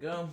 go.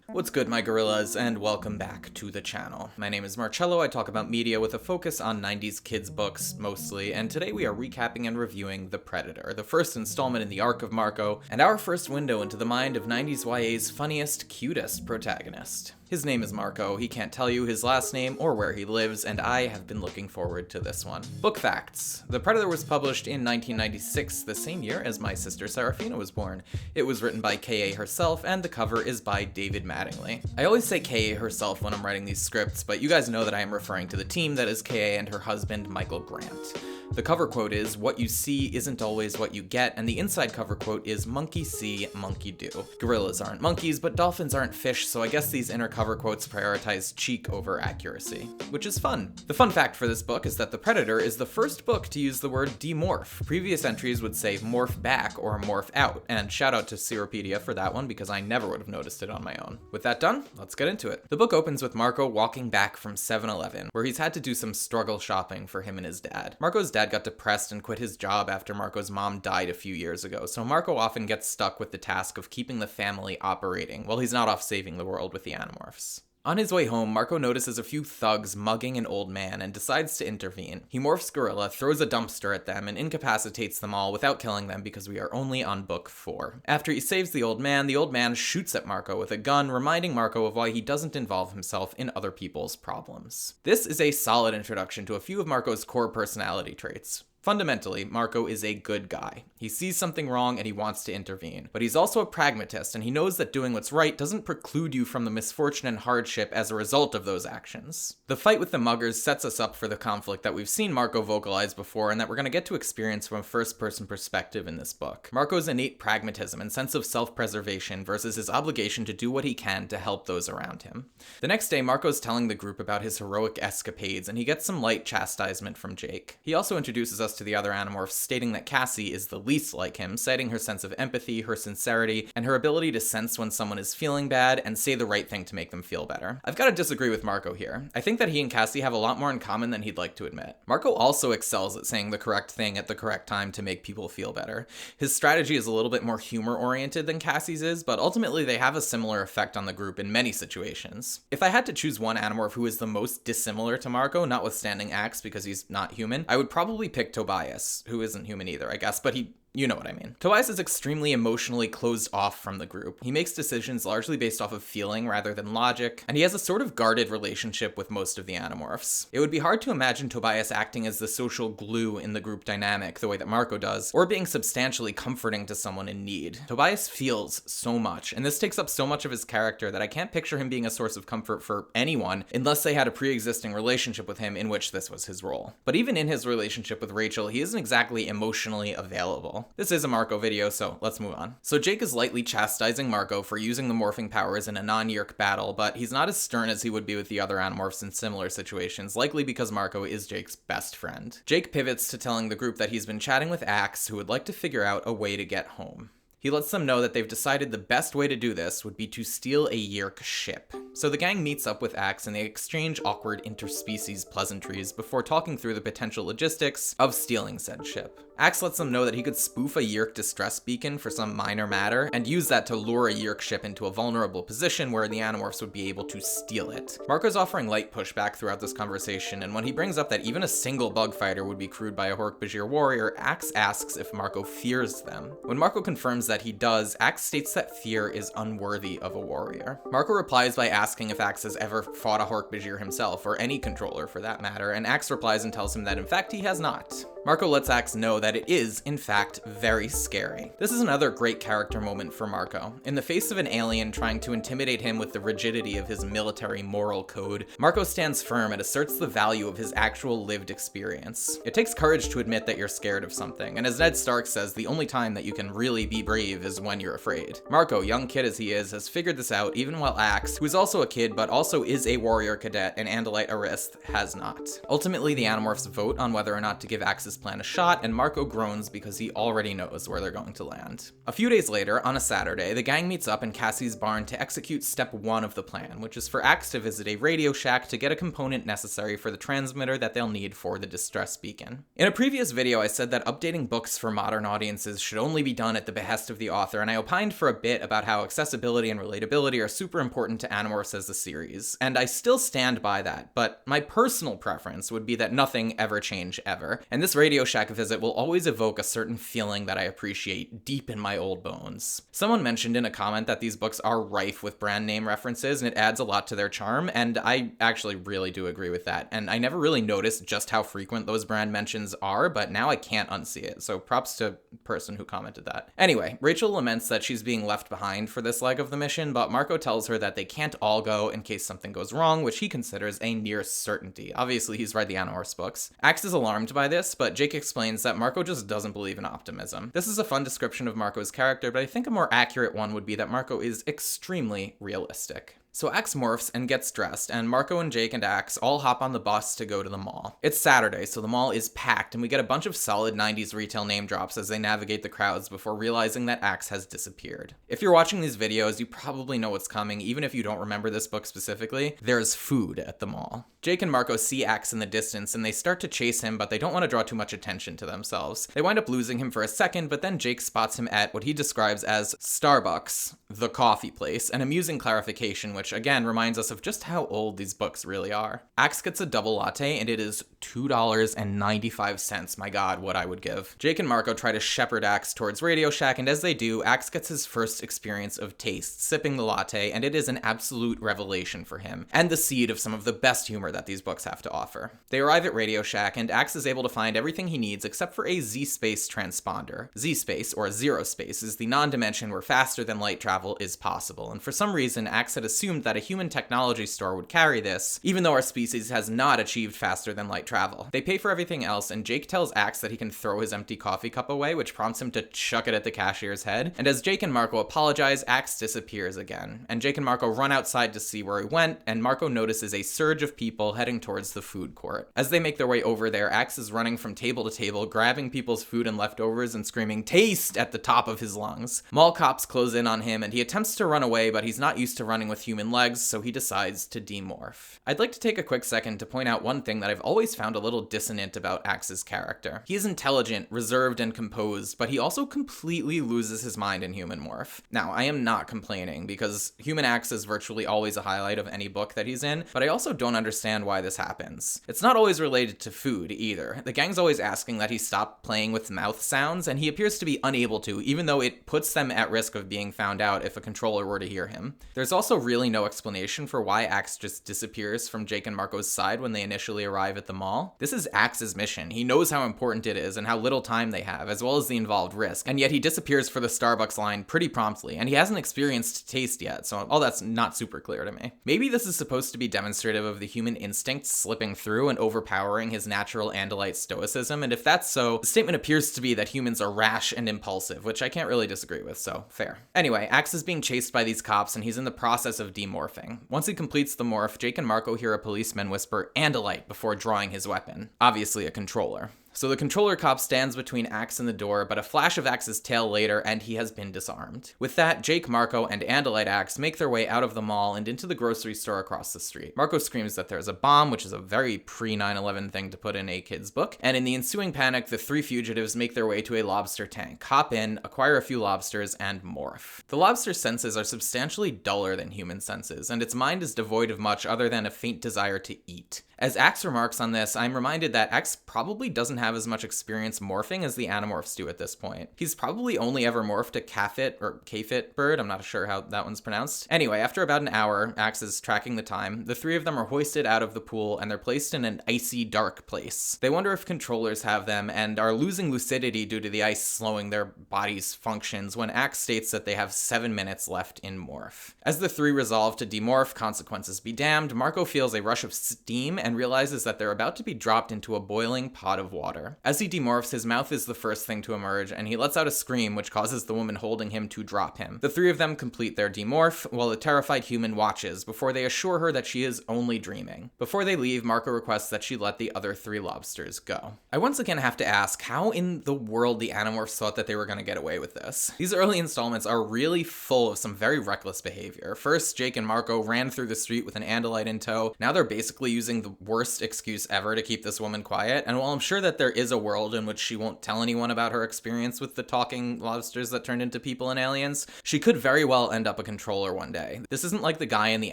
What's good, my gorillas, and welcome back to the channel. My name is Marcello. I talk about media with a focus on 90s kids books, mostly, and today we are recapping and reviewing The Predator, the first installment in the arc of Marco, and our first window into the mind of 90s YA's funniest, cutest protagonist. His name is Marco, he can't tell you his last name or where he lives, and I have been looking forward to this one. Book facts. The Predator was published in 1996, the same year as my sister Serafina was born. It was written by K.A. herself, and the cover is by David Mattingly. I always say K.A. herself when I'm writing these scripts, but you guys know that I am referring to the team that is K.A. and her husband, Michael Grant. The cover quote is, "What you see isn't always what you get," and the inside cover quote is, "Monkey see, monkey do." Gorillas aren't monkeys, but dolphins aren't fish, so I guess these inner cover quotes prioritize cheek over accuracy, which is fun. The fun fact for this book is that The Predator is the first book to use the word demorph. Previous entries would say morph back or morph out, and shout out to Seropedia for that one because I never would have noticed it on my own. With that done, let's get into it. The book opens with Marco walking back from 7-Eleven, where he's had to do some struggle shopping for him and his dad. Marco's dad got depressed and quit his job after Marco's mom died a few years ago, so Marco often gets stuck with the task of keeping the family operating while he's not off saving the world with the Animorphs. On his way home, Marco notices a few thugs mugging an old man and decides to intervene. He morphs Gorilla, throws a dumpster at them, and incapacitates them all without killing them because we are only on book 4. After he saves the old man shoots at Marco with a gun, reminding Marco of why he doesn't involve himself in other people's problems. This is a solid introduction to a few of Marco's core personality traits. Fundamentally, Marco is a good guy. He sees something wrong and he wants to intervene. But he's also a pragmatist, and he knows that doing what's right doesn't preclude you from the misfortune and hardship as a result of those actions. The fight with the muggers sets us up for the conflict that we've seen Marco vocalize before and that we're going to get to experience from a first-person perspective in this book. Marco's innate pragmatism and sense of self-preservation versus his obligation to do what he can to help those around him. The next day, Marco's telling the group about his heroic escapades, and he gets some light chastisement from Jake. He also introduces us to the other Animorphs, stating that Cassie is the least like him, citing her sense of empathy, her sincerity, and her ability to sense when someone is feeling bad and say the right thing to make them feel better. I've got to disagree with Marco here. I think that he and Cassie have a lot more in common than he'd like to admit. Marco also excels at saying the correct thing at the correct time to make people feel better. His strategy is a little bit more humor-oriented than Cassie's is, but ultimately they have a similar effect on the group in many situations. If I had to choose one Animorph who is the most dissimilar to Marco, notwithstanding Axe because he's not human, I would probably pick Tobias, who isn't human either, I guess, but you know what I mean. Tobias is extremely emotionally closed off from the group. He makes decisions largely based off of feeling rather than logic, and he has a sort of guarded relationship with most of the Animorphs. It would be hard to imagine Tobias acting as the social glue in the group dynamic the way that Marco does, or being substantially comforting to someone in need. Tobias feels so much, and this takes up so much of his character that I can't picture him being a source of comfort for anyone unless they had a pre-existing relationship with him in which this was his role. But even in his relationship with Rachel, he isn't exactly emotionally available. This is a Marco video, so let's move on. So Jake is lightly chastising Marco for using the morphing powers in a non-Yeerk battle, but he's not as stern as he would be with the other Animorphs in similar situations, likely because Marco is Jake's best friend. Jake pivots to telling the group that he's been chatting with Axe, who would like to figure out a way to get home. He lets them know that they've decided the best way to do this would be to steal a Yeerk ship. So the gang meets up with Axe and they exchange awkward interspecies pleasantries before talking through the potential logistics of stealing said ship. Axe lets them know that he could spoof a Yeerk distress beacon for some minor matter and use that to lure a Yeerk ship into a vulnerable position where the Animorphs would be able to steal it. Marco's offering light pushback throughout this conversation, and when he brings up that even a single bug fighter would be crewed by a Hork-Bajir warrior, Axe asks if Marco fears them. When Marco confirms that he does, Axe states that fear is unworthy of a warrior. Marco replies by asking if Axe has ever fought a Hork-Bajir himself, or any controller for that matter, and Axe replies and tells him that in fact he has not. Marco lets Axe know that it is, in fact, very scary. This is another great character moment for Marco. In the face of an alien trying to intimidate him with the rigidity of his military moral code, Marco stands firm and asserts the value of his actual lived experience. It takes courage to admit that you're scared of something, and as Ned Stark says, the only time that you can really be brave is when you're afraid. Marco, young kid as he is, has figured this out even while Axe, who is also a kid but also is a warrior cadet and Andalite Arist, has not. Ultimately, the Animorphs vote on whether or not to give Axe's Ax's plan a shot, and Marco groans because he already knows where they're going to land. A few days later, on a Saturday, the gang meets up in Cassie's barn to execute step 1 of the plan, which is for Ax to visit a Radio Shack to get a component necessary for the transmitter that they'll need for the distress beacon. In a previous video, I said that updating books for modern audiences should only be done at the behest of the author, and I opined for a bit about how accessibility and relatability are super important to Animorphs as a series, and I still stand by that, but my personal preference would be that nothing ever change ever, and this Radio Shack visit will always evoke a certain feeling that I appreciate deep in my old bones. Someone mentioned in a comment that these books are rife with brand name references, and it adds a lot to their charm, and I actually really do agree with that, and I never really noticed just how frequent those brand mentions are, but now I can't unsee it, so props to the person who commented that. Anyway, Rachel laments that she's being left behind for this leg of the mission, but Marco tells her that they can't all go in case something goes wrong, which he considers a near certainty. Obviously, he's read the Animorphs books. Ax is alarmed by this, but Jake explains that Marco just doesn't believe in optimism. This is a fun description of Marco's character, but I think a more accurate one would be that Marco is extremely realistic. So Ax morphs and gets dressed, and Marco and Jake and Ax all hop on the bus to go to the mall. It's Saturday, so the mall is packed, and we get a bunch of solid 90s retail name drops as they navigate the crowds before realizing that Ax has disappeared. If you're watching these videos, you probably know what's coming, even if you don't remember this book specifically. There's food at the mall. Jake and Marco see Ax in the distance, and they start to chase him, but they don't want to draw too much attention to themselves. They wind up losing him for a second, but then Jake spots him at what he describes as Starbucks, the coffee place, an amusing clarification which again reminds us of just how old these books really are. Ax gets a double latte, and it is $2.95. My god, what I would give. Jake and Marco try to shepherd Ax towards Radio Shack, and as they do, Ax gets his first experience of taste, sipping the latte, and it is an absolute revelation for him, and the seed of some of the best humor that these books have to offer. They arrive at Radio Shack, and Ax is able to find everything he needs except for a Z-space transponder. Z-space, or zero space, is the non-dimension where faster than light travel is possible, and for some reason, Ax had assumed that a human technology store would carry this, even though our species has not achieved faster than light travel. They pay for everything else, and Jake tells Ax that he can throw his empty coffee cup away, which prompts him to chuck it at the cashier's head, and as Jake and Marco apologize, Ax disappears again, and Jake and Marco run outside to see where he went, and Marco notices a surge of people heading towards the food court. As they make their way over there, Ax is running from table to table, grabbing people's food and leftovers and screaming "Taste!" at the top of his lungs. Mall cops close in on him, and he attempts to run away, but he's not used to running with human legs, so he decides to demorph. I'd like to take a quick second to point out one thing that I've always found a little dissonant about Ax's character. He is intelligent, reserved, and composed, but he also completely loses his mind in human morph. Now, I am not complaining, because human Ax is virtually always a highlight of any book that he's in, but I also don't understand why this happens. It's not always related to food, either. The gang's always asking that he stop playing with mouth sounds, and he appears to be unable to, even though it puts them at risk of being found out if a controller were to hear him. There's also really no explanation for why Ax just disappears from Jake and Marco's side when they initially arrive at the mall. This is Ax's mission. He knows how important it is and how little time they have, as well as the involved risk, and yet he disappears for the Starbucks line pretty promptly, and he hasn't experienced taste yet, so all that's not super clear to me. Maybe this is supposed to be demonstrative of the human instinct slipping through and overpowering his natural Andalite stoicism, and if that's so, the statement appears to be that humans are rash and impulsive, which I can't really disagree with, so fair. Anyway, Ax is being chased by these cops, and he's in the process of demorphing. Once he completes the morph, Jake and Marco hear a policeman whisper "Andalite" before drawing his weapon. Obviously a controller. So the controller cop stands between Ax and the door, but a flash of Ax's tail later, and he has been disarmed. With that, Jake, Marco, and Andalite Ax make their way out of the mall and into the grocery store across the street. Marco screams that there's a bomb, which is a very pre-9/11 thing to put in a kid's book, and in the ensuing panic, the three fugitives make their way to a lobster tank, hop in, acquire a few lobsters, and morph. The lobster's senses are substantially duller than human senses, and its mind is devoid of much other than a faint desire to eat. As Ax remarks on this, I'm reminded that Ax probably doesn't have as much experience morphing as the Animorphs do at this point. He's probably only ever morphed a Kafit or Kafit bird, I'm not sure how that one's pronounced. Anyway, after about an hour, Ax is tracking the time, the three of them are hoisted out of the pool and they're placed in an icy, dark place. They wonder if controllers have them and are losing lucidity due to the ice slowing their body's functions when Ax states that they have 7 minutes left in morph. As the three resolve to demorph, consequences be damned, Marco feels a rush of steam and realizes that they're about to be dropped into a boiling pot of water. daughter. As he demorphs, his mouth is the first thing to emerge, and he lets out a scream which causes the woman holding him to drop him. The three of them complete their demorph, while the terrified human watches before they assure her that she is only dreaming. Before they leave, Marco requests that she let the other three lobsters go. I once again have to ask how in the world the Animorphs thought that they were going to get away with this. These early installments are really full of some very reckless behavior. First, Jake and Marco ran through the street with an Andalite in tow. Now they're basically using the worst excuse ever to keep this woman quiet, and while I'm sure that there is a world in which she won't tell anyone about her experience with the talking lobsters that turned into people and aliens, she could very well end up a controller one day. This isn't like the guy in the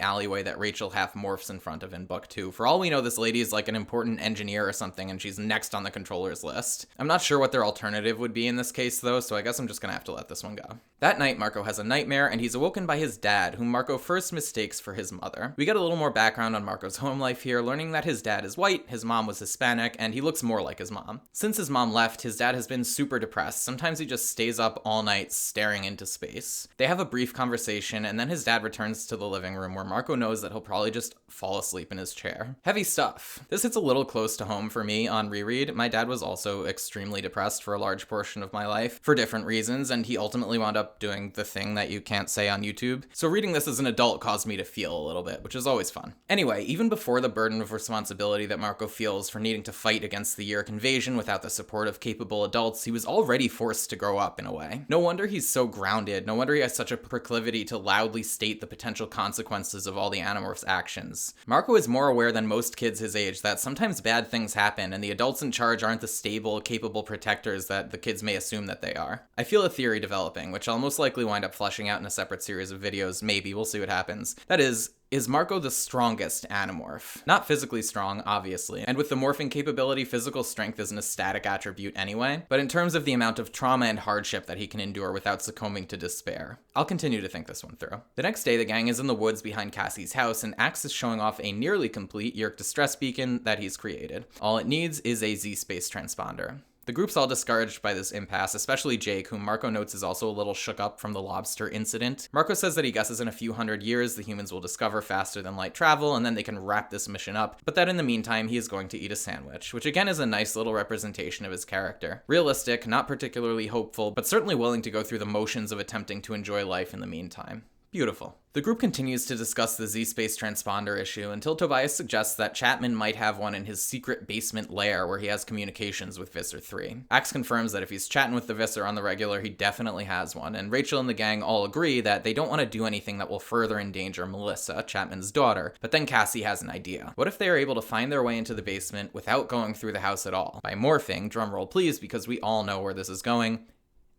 alleyway that Rachel half morphs in front of in book 2. For all we know, this lady is like an important engineer or something, and she's next on the controller's list. I'm not sure what their alternative would be in this case though, so I guess I'm just gonna have to let this one go. That night, Marco has a nightmare, and he's awoken by his dad, whom Marco first mistakes for his mother. We get a little more background on Marco's home life here, learning that his dad is white, his mom was Hispanic, and he looks more like his mom. Since his mom left, his dad has been super depressed. Sometimes he just stays up all night staring into space. They have a brief conversation, and then his dad returns to the living room where Marco knows that he'll probably just fall asleep in his chair. Heavy stuff. This hits a little close to home for me on reread. My dad was also extremely depressed for a large portion of my life for different reasons, and he ultimately wound up doing the thing that you can't say on YouTube. So reading this as an adult caused me to feel a little bit, which is always fun. Anyway, even before the burden of responsibility that Marco feels for needing to fight against the Yeerk invasion without the support of capable adults, he was already forced to grow up in a way. No wonder he's so grounded. No wonder he has such a proclivity to loudly state the potential consequences of all the Animorphs' actions. Marco is more aware than most kids his age that sometimes bad things happen, and the adults in charge aren't the stable, capable protectors that the kids may assume that they are. I feel a theory developing, which I'll most likely wind up fleshing out in a separate series of videos. Maybe, we'll see what happens. That is Marco the strongest Animorph? Not physically strong, obviously, and with the morphing capability, physical strength isn't a static attribute anyway, but in terms of the amount of trauma and hardship that he can endure without succumbing to despair. I'll continue to think this one through. The next day, the gang is in the woods behind Cassie's house, and Axe is showing off a nearly complete Yeerk distress beacon that he's created. All it needs is a Z-space transponder. The group's all discouraged by this impasse, especially Jake, whom Marco notes is also a little shook up from the lobster incident. Marco says that he guesses in a few hundred years the humans will discover faster than light travel, and then they can wrap this mission up, but that in the meantime he is going to eat a sandwich, which again is a nice little representation of his character. Realistic, not particularly hopeful, but certainly willing to go through the motions of attempting to enjoy life in the meantime. Beautiful. The group continues to discuss the Z-space transponder issue until Tobias suggests that Chapman might have one in his secret basement lair where he has communications with Visser 3. Axe confirms that if he's chatting with the Visser on the regular, he definitely has one, and Rachel and the gang all agree that they don't want to do anything that will further endanger Melissa, Chapman's daughter, but then Cassie has an idea. What if they are able to find their way into the basement without going through the house at all? By morphing, drumroll please, because we all know where this is going,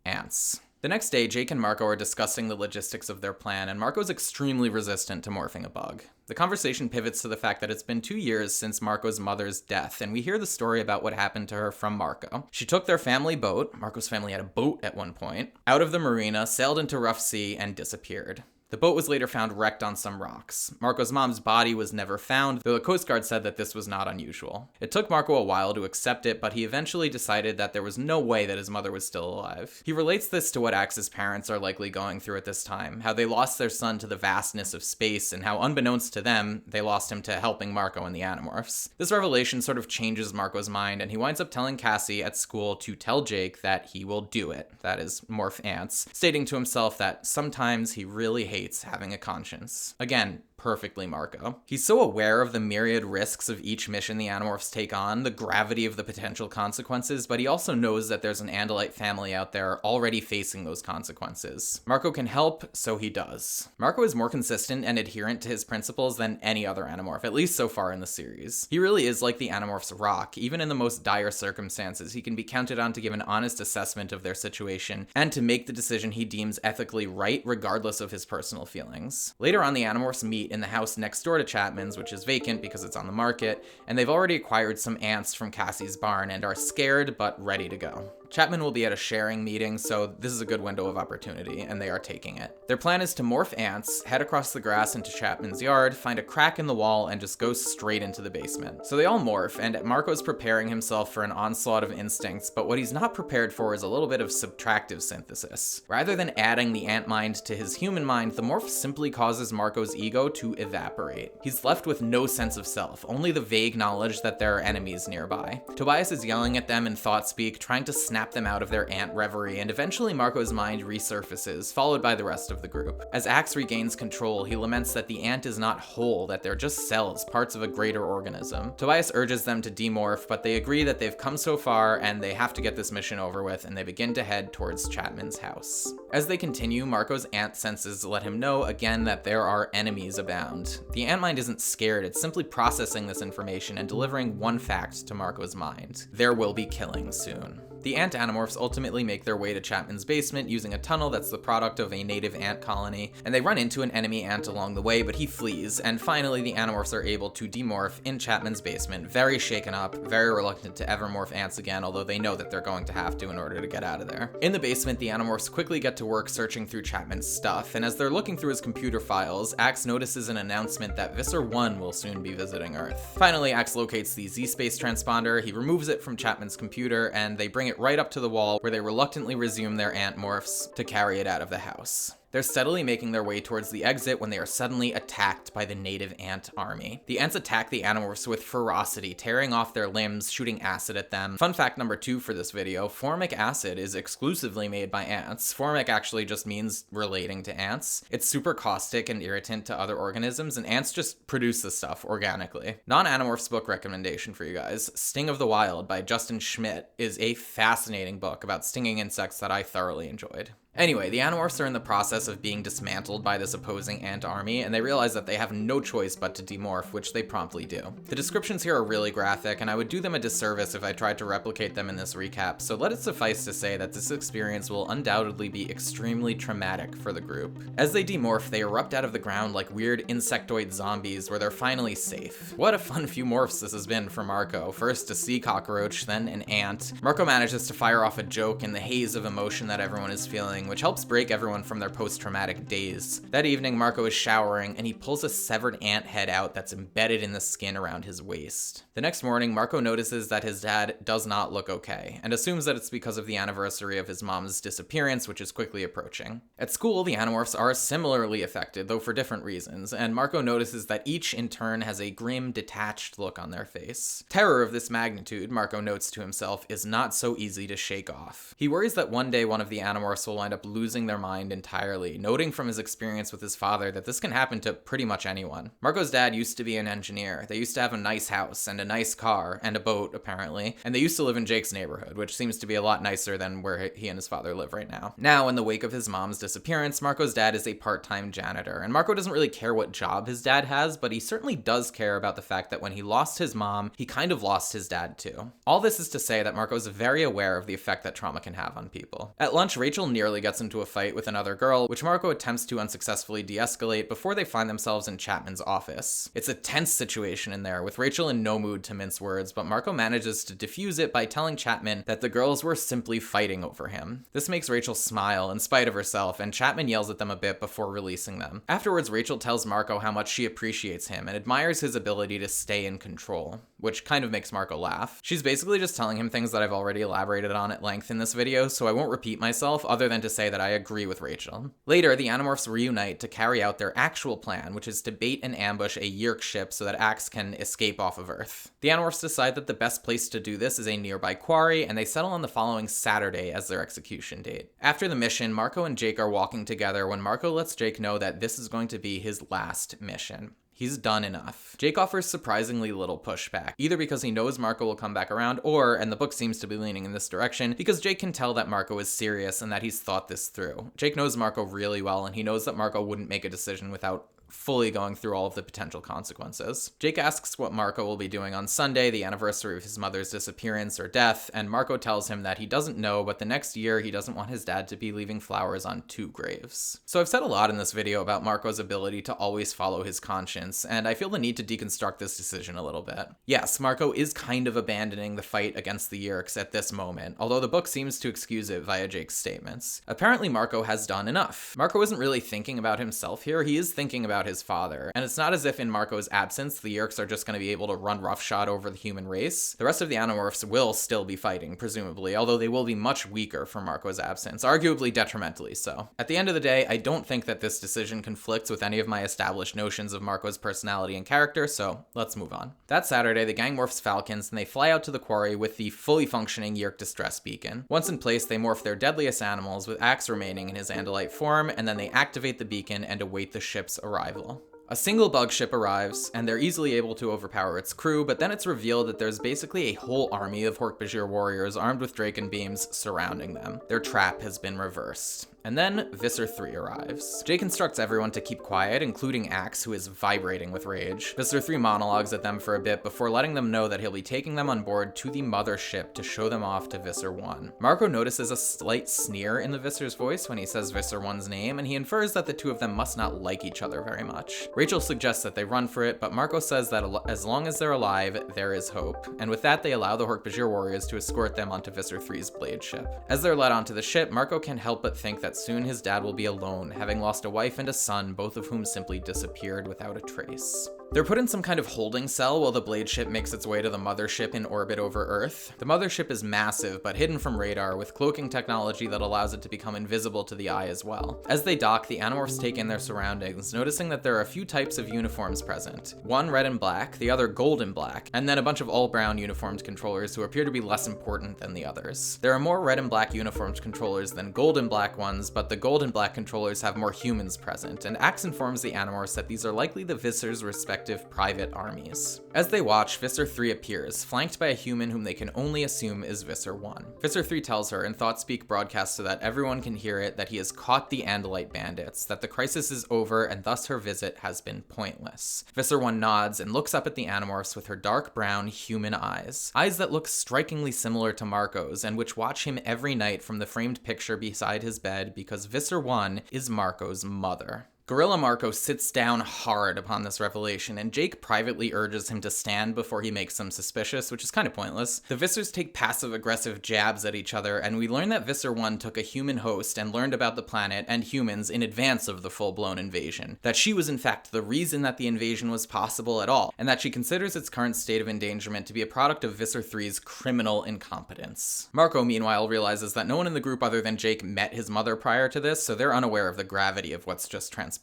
ants. The next day, Jake and Marco are discussing the logistics of their plan, and Marco's extremely resistant to morphing a bug. The conversation pivots to the fact that it's been 2 years since Marco's mother's death, and we hear the story about what happened to her from Marco. She took their family boat, Marco's family had a boat at one point, out of the marina, sailed into rough sea, and disappeared. The boat was later found wrecked on some rocks. Marco's mom's body was never found, though the Coast Guard said that this was not unusual. It took Marco a while to accept it, but he eventually decided that there was no way that his mother was still alive. He relates this to what Axe's parents are likely going through at this time, how they lost their son to the vastness of space, and how unbeknownst to them, they lost him to helping Marco and the Animorphs. This revelation sort of changes Marco's mind, and he winds up telling Cassie at school to tell Jake that he will do it, that is, morph ants, stating to himself that sometimes he really hates having a conscience. Again, perfectly Marco. He's so aware of the myriad risks of each mission the Animorphs take on, the gravity of the potential consequences, but he also knows that there's an Andalite family out there already facing those consequences. Marco can help, so he does. Marco is more consistent and adherent to his principles than any other Animorph, at least so far in the series. He really is like the Animorph's rock. Even in the most dire circumstances, he can be counted on to give an honest assessment of their situation and to make the decision he deems ethically right, regardless of his personal feelings. Later on, the Animorphs meet in the house next door to Chapman's, which is vacant because it's on the market, and they've already acquired some ants from Cassie's barn and are scared but ready to go. Chapman will be at a sharing meeting, so this is a good window of opportunity, and they are taking it. Their plan is to morph ants, head across the grass into Chapman's yard, find a crack in the wall, and just go straight into the basement. So they all morph, and Marco's preparing himself for an onslaught of instincts, but what he's not prepared for is a little bit of subtractive synthesis. Rather than adding the ant mind to his human mind, the morph simply causes Marco's ego to evaporate. He's left with no sense of self, only the vague knowledge that there are enemies nearby. Tobias is yelling at them in thought speak, trying to snap them out of their ant reverie, and eventually Marco's mind resurfaces, followed by the rest of the group. As Axe regains control, he laments that the ant is not whole, that they're just cells, parts of a greater organism. Tobias urges them to demorph, but they agree that they've come so far and they have to get this mission over with, and they begin to head towards Chapman's house. As they continue, Marco's ant senses let him know again that there are enemies abound. The ant mind isn't scared, it's simply processing this information and delivering one fact to Marco's mind. There will be killing soon. The ant Animorphs ultimately make their way to Chapman's basement using a tunnel that's the product of a native ant colony, and they run into an enemy ant along the way, but he flees, and finally the Animorphs are able to demorph in Chapman's basement, very shaken up, very reluctant to ever morph ants again, although they know that they're going to have to in order to get out of there. In the basement, the Animorphs quickly get to work searching through Chapman's stuff, and as they're looking through his computer files, Axe notices an announcement that Visser 1 will soon be visiting Earth. Finally, Axe locates the Z-Space transponder, he removes it from Chapman's computer, and they bring it right up to the wall where they reluctantly resume their ant morphs to carry it out of the house. They're steadily making their way towards the exit when they are suddenly attacked by the native ant army. The ants attack the Animorphs with ferocity, tearing off their limbs, shooting acid at them. Fun fact number 2 for this video, formic acid is exclusively made by ants. Formic actually just means relating to ants. It's super caustic and irritant to other organisms, and ants just produce this stuff organically. Non-Animorphs book recommendation for you guys, Sting of the Wild by Justin Schmidt is a fascinating book about stinging insects that I thoroughly enjoyed. Anyway, the Animorphs are in the process of being dismantled by this opposing ant army, and they realize that they have no choice but to demorph, which they promptly do. The descriptions here are really graphic, and I would do them a disservice if I tried to replicate them in this recap, so let it suffice to say that this experience will undoubtedly be extremely traumatic for the group. As they demorph, they erupt out of the ground like weird insectoid zombies where they're finally safe. What a fun few morphs this has been for Marco. First a sea cockroach, then an ant. Marco manages to fire off a joke in the haze of emotion that everyone is feeling, which helps break everyone from their post-traumatic daze. That evening, Marco is showering, and he pulls a severed ant head out that's embedded in the skin around his waist. The next morning, Marco notices that his dad does not look okay, and assumes that it's because of the anniversary of his mom's disappearance, which is quickly approaching. At school, the Animorphs are similarly affected, though for different reasons, and Marco notices that each in turn has a grim, detached look on their face. Terror of this magnitude, Marco notes to himself, is not so easy to shake off. He worries that one day one of the Animorphs will wind up losing their mind entirely, noting from his experience with his father that this can happen to pretty much anyone. Marco's dad used to be an engineer. They used to have a nice house and a nice car and a boat, apparently, and they used to live in Jake's neighborhood, which seems to be a lot nicer than where he and his father live right now. Now, in the wake of his mom's disappearance, Marco's dad is a part-time janitor, and Marco doesn't really care what job his dad has, but he certainly does care about the fact that when he lost his mom, he kind of lost his dad too. All this is to say that Marco's very aware of the effect that trauma can have on people. At lunch, Rachel nearly gets into a fight with another girl, which Marco attempts to unsuccessfully de-escalate before they find themselves in Chapman's office. It's a tense situation in there, with Rachel in no mood to mince words, but Marco manages to diffuse it by telling Chapman that the girls were simply fighting over him. This makes Rachel smile in spite of herself, and Chapman yells at them a bit before releasing them. Afterwards, Rachel tells Marco how much she appreciates him and admires his ability to stay in control, which kind of makes Marco laugh. She's basically just telling him things that I've already elaborated on at length in this video, so I won't repeat myself other than to say that I agree with Rachel. Later, the Animorphs reunite to carry out their actual plan, which is to bait and ambush a Yeerk ship so that Axe can escape off of Earth. The Animorphs decide that the best place to do this is a nearby quarry, and they settle on the following Saturday as their execution date. After the mission, Marco and Jake are walking together when Marco lets Jake know that this is going to be his last mission. He's done enough. Jake offers surprisingly little pushback, either because he knows Marco will come back around, or, and the book seems to be leaning in this direction, because Jake can tell that Marco is serious and that he's thought this through. Jake knows Marco really well, and he knows that Marco wouldn't make a decision without fully going through all of the potential consequences. Jake asks what Marco will be doing on Sunday, the anniversary of his mother's disappearance or death, and Marco tells him that he doesn't know, but the next year he doesn't want his dad to be leaving flowers on 2 graves. So I've said a lot in this video about Marco's ability to always follow his conscience, absence, and I feel the need to deconstruct this decision a little bit. Yes, Marco is kind of abandoning the fight against the Yeerks at this moment, although the book seems to excuse it via Jake's statements. Apparently Marco has done enough. Marco isn't really thinking about himself here, he is thinking about his father, and it's not as if in Marco's absence the Yeerks are just going to be able to run roughshod over the human race. The rest of the Animorphs will still be fighting, presumably, although they will be much weaker for Marco's absence, arguably detrimentally so. At the end of the day, I don't think that this decision conflicts with any of my established notions of Marco's personality and character, so let's move on. That Saturday, the gang morphs Falcons, and they fly out to the quarry with the fully functioning Yeerk distress beacon. Once in place, they morph their deadliest animals, with Axe remaining in his Andalite form, and then they activate the beacon and await the ship's arrival. A single bug ship arrives, and they're easily able to overpower its crew, but then it's revealed that there's basically a whole army of Hork-Bajir warriors armed with Draken beams surrounding them. Their trap has been reversed. And then Visser 3 arrives. Jake instructs everyone to keep quiet, including Axe, who is vibrating with rage. Visser 3 monologues at them for a bit before letting them know that he'll be taking them on board to the mothership to show them off to Visser 1. Marco notices a slight sneer in the Visser's voice when he says Visser 1's name, and he infers that the two of them must not like each other very much. Rachel suggests that they run for it, but Marco says that as long as they're alive, there is hope. And with that, they allow the Hork-Bajir warriors to escort them onto Visser 3's blade ship. As they're led onto the ship, Marco can't help but think that soon his dad will be alone, having lost a wife and a son, both of whom simply disappeared without a trace. They're put in some kind of holding cell while the blade ship makes its way to the mothership in orbit over Earth. The mothership is massive, but hidden from radar, with cloaking technology that allows it to become invisible to the eye as well. As they dock, the Animorphs take in their surroundings, noticing that there are a few types of uniforms present. One red and black, the other gold and black, and then a bunch of all-brown uniformed controllers who appear to be less important than the others. There are more red and black uniformed controllers than gold and black ones, but the gold and black controllers have more humans present, and Axe informs the Animorphs that these are likely the Visser's respective private armies. As they watch, Visser 3 appears, flanked by a human whom they can only assume is Visser 1. Visser 3 tells her, in Thoughtspeak broadcast so that everyone can hear it, that he has caught the Andalite bandits, that the crisis is over, and thus her visit has been pointless. Visser 1 nods and looks up at the Animorphs with her dark brown, human eyes that look strikingly similar to Marco's, and which watch him every night from the framed picture beside his bed, because Visser 1 is Marco's mother. Gorilla Marco sits down hard upon this revelation, and Jake privately urges him to stand before he makes them suspicious, which is kind of pointless. The Vissers take passive-aggressive jabs at each other, and we learn that Visser 1 took a human host and learned about the planet and humans in advance of the full-blown invasion. That she was in fact the reason that the invasion was possible at all, and that she considers its current state of endangerment to be a product of Visser 3's criminal incompetence. Marco, meanwhile, realizes that no one in the group other than Jake met his mother prior to this, so they're unaware of the gravity of what's just transpired.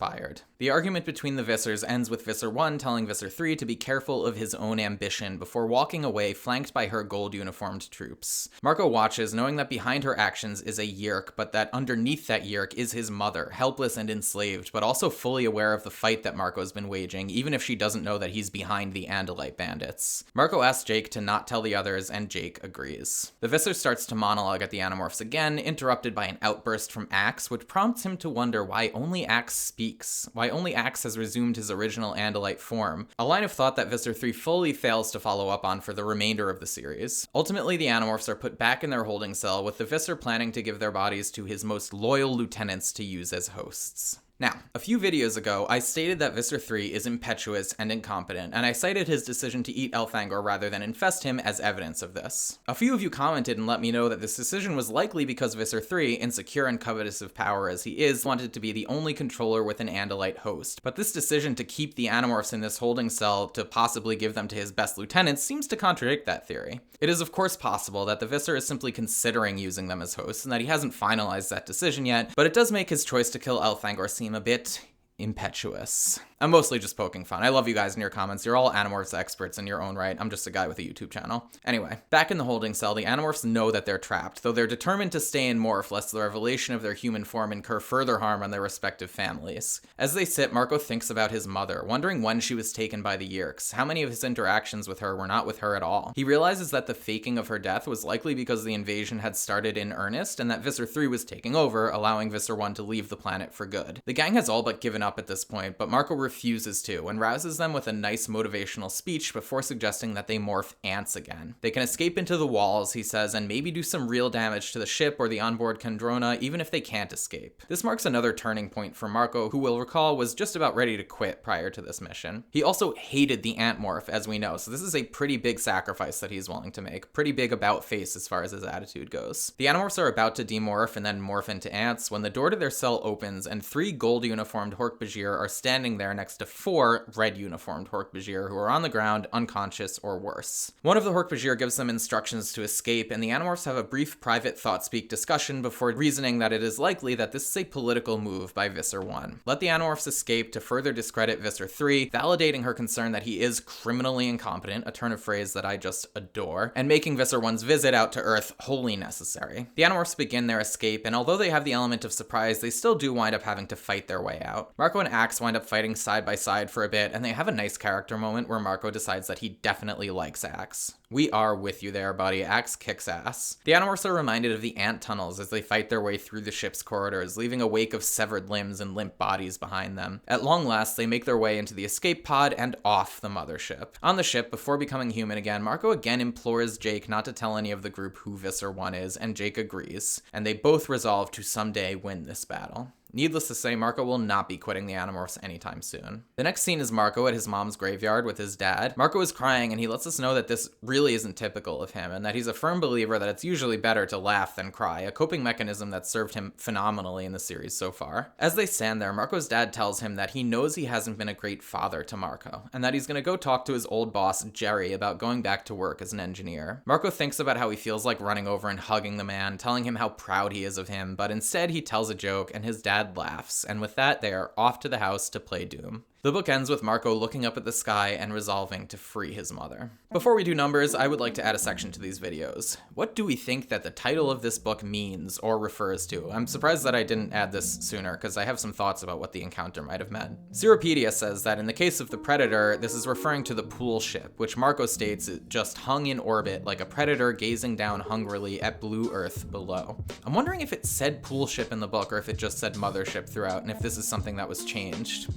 The argument between the Vissers ends with Visser 1 telling Visser 3 to be careful of his own ambition before walking away, flanked by her gold-uniformed troops. Marco watches, knowing that behind her actions is a Yeerk, but that underneath that Yeerk is his mother, helpless and enslaved, but also fully aware of the fight that Marco's been waging, even if she doesn't know that he's behind the Andalite bandits. Marco asks Jake to not tell the others, and Jake agrees. The Visser starts to monologue at the Animorphs again, interrupted by an outburst from Axe, which prompts him to wonder why only Axe speaks, why only Axe has resumed his original Andalite form, a line of thought that Visser 3 fully fails to follow up on for the remainder of the series. Ultimately, the Animorphs are put back in their holding cell, with the Visser planning to give their bodies to his most loyal lieutenants to use as hosts. Now, a few videos ago, I stated that Visser 3 is impetuous and incompetent, and I cited his decision to eat Elfangor rather than infest him as evidence of this. A few of you commented and let me know that this decision was likely because Visser 3, insecure and covetous of power as he is, wanted to be the only controller with an Andalite host. But this decision to keep the Animorphs in this holding cell to possibly give them to his best lieutenants seems to contradict that theory. It is of course possible that the Visser is simply considering using them as hosts and that he hasn't finalized that decision yet, but it does make his choice to kill Elfangor seem a bit impetuous. I'm mostly just poking fun. I love you guys in your comments. You're all Animorphs experts in your own right. I'm just a guy with a YouTube channel. Anyway, back in the holding cell, the Animorphs know that they're trapped, though they're determined to stay in morph lest the revelation of their human form incur further harm on their respective families. As they sit, Marco thinks about his mother, wondering when she was taken by the Yeerks. How many of his interactions with her were not with her at all? He realizes that the faking of her death was likely because the invasion had started in earnest, and that Visser 3 was taking over, allowing Visser 1 to leave the planet for good. The gang has all but given up up at this point, but Marco refuses to and rouses them with a nice motivational speech before suggesting that they morph ants again. They can escape into the walls, he says, and maybe do some real damage to the ship or the onboard Kandrona, even if they can't escape. This marks another turning point for Marco, who we'll recall was just about ready to quit prior to this mission. He also hated the ant morph, as we know, so this is a pretty big sacrifice that he's willing to make. Pretty big about face as far as his attitude goes. The Animorphs are about to demorph and then morph into ants when the door to their cell opens and 3 gold uniformed Hork-Bajir are standing there next to 4 red uniformed Hork-Bajir who are on the ground, unconscious or worse. One of the Hork-Bajir gives them instructions to escape, and the Animorphs have a brief private thought-speak discussion before reasoning that it is likely that this is a political move by Visser 1. Let the Animorphs escape to further discredit Visser 3, validating her concern that he is criminally incompetent, a turn of phrase that I just adore, and making Visser 1's visit out to Earth wholly necessary. The Animorphs begin their escape, and although they have the element of surprise, they still do wind up having to fight their way out. Marco and Axe wind up fighting side by side for a bit, and they have a nice character moment where Marco decides that he definitely likes Axe. We are with you there, buddy. Axe kicks ass. The Animorphs are reminded of the ant tunnels as they fight their way through the ship's corridors, leaving a wake of severed limbs and limp bodies behind them. At long last, they make their way into the escape pod and off the mothership. On the ship, before becoming human again, Marco again implores Jake not to tell any of the group who Visser 1 is, and Jake agrees, and they both resolve to someday win this battle. Needless to say, Marco will not be quitting the Animorphs anytime soon. The next scene is Marco at his mom's graveyard with his dad. Marco is crying, and he lets us know that this really isn't typical of him, and that he's a firm believer that it's usually better to laugh than cry, a coping mechanism that served him phenomenally in the series so far. As they stand there, Marco's dad tells him that he knows he hasn't been a great father to Marco, and that he's gonna go talk to his old boss, Jerry, about going back to work as an engineer. Marco thinks about how he feels like running over and hugging the man, telling him how proud he is of him, but instead he tells a joke, and his dad laughs, and with that, they are off to the house to play Doom. The book ends with Marco looking up at the sky and resolving to free his mother. Before we do numbers, I would like to add a section to these videos. What do we think that the title of this book means or refers to? I'm surprised that I didn't add this sooner, because I have some thoughts about what the encounter might have meant. Seropedia says that in the case of the Predator, this is referring to the pool ship, which Marco states it just hung in orbit like a predator gazing down hungrily at blue Earth below. I'm wondering if it said pool ship in the book or if it just said mothership throughout, and if this is something that was changed.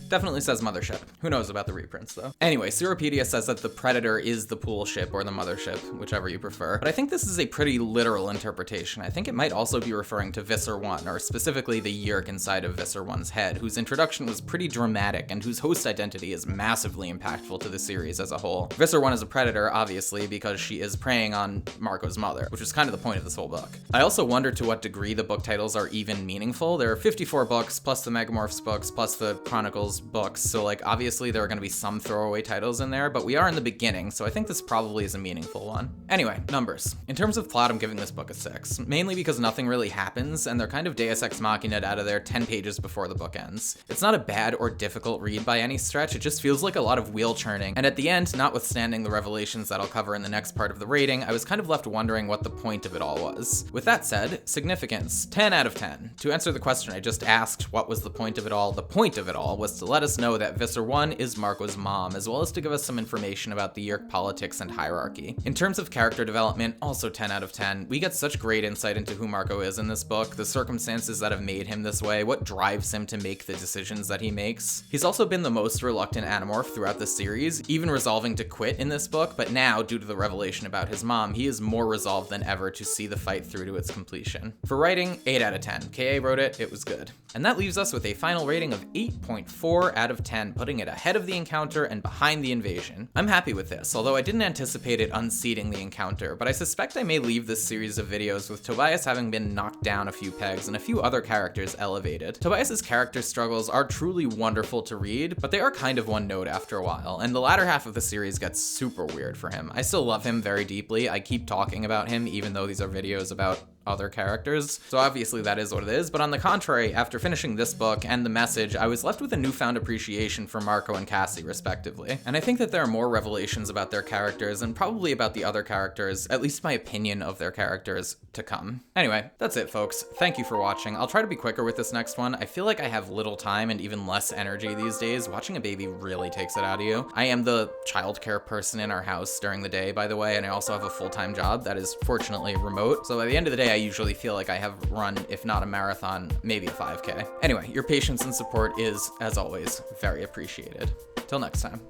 Definitely says mothership. Who knows about the reprints, though? Anyway, Seropedia says that the Predator is the pool ship or the mothership, whichever you prefer. But I think this is a pretty literal interpretation. I think it might also be referring to Visser 1, or specifically the Yeerk inside of Visser 1's head, whose introduction was pretty dramatic and whose host identity is massively impactful to the series as a whole. Visser 1 is a predator, obviously, because she is preying on Marco's mother, which is kind of the point of this whole book. I also wonder to what degree the book titles are even meaningful. There are 54 books, plus the Megamorphs books, plus the Chronicles books, so like obviously there are going to be some throwaway titles in there, but we are in the beginning, so I think this probably is a meaningful one. Anyway, numbers. In terms of plot, I'm giving this book a 6, mainly because nothing really happens, and they're kind of Deus Ex Machina'd out of there 10 pages before the book ends. It's not a bad or difficult read by any stretch, it just feels like a lot of wheel churning, and at the end, notwithstanding the revelations that I'll cover in the next part of the rating, I was kind of left wondering what the point of it all was. With that said, significance, 10 out of 10. To answer the question I just asked, what was the point of it all? The point of it all was to let us know that Visser 1 is Marco's mom, as well as to give us some information about the Yeerk politics and hierarchy. In terms of character development, also 10 out of 10. We get such great insight into who Marco is in this book, the circumstances that have made him this way, what drives him to make the decisions that he makes. He's also been the most reluctant Animorph throughout the series, even resolving to quit in this book, but now, due to the revelation about his mom, he is more resolved than ever to see the fight through to its completion. For writing, 8 out of 10. KA wrote it, it was good. And that leaves us with a final rating of 8.4 out of 10, putting it ahead of the encounter and behind the invasion. I'm happy with this, although I didn't anticipate it unseating the encounter, but I suspect I may leave this series of videos with Tobias having been knocked down a few pegs and a few other characters elevated. Tobias's character struggles are truly wonderful to read, but they are kind of one note after a while, and the latter half of the series gets super weird for him. I still love him very deeply. I keep talking about him even though these are videos about other characters, so obviously that is what it is, but on the contrary, after finishing this book and The Message, I was left with a newfound appreciation for Marco and Cassie, respectively. And I think that there are more revelations about their characters, and probably about the other characters, at least my opinion of their characters, to come. Anyway, that's it, folks. Thank you for watching. I'll try to be quicker with this next one. I feel like I have little time and even less energy these days. Watching a baby really takes it out of you. I am the childcare person in our house during the day, by the way, and I also have a full-time job that is fortunately remote, so by the end of the day, I usually feel like I have run, if not a marathon, maybe a 5K. Anyway, your patience and support is, as always, very appreciated. Till next time.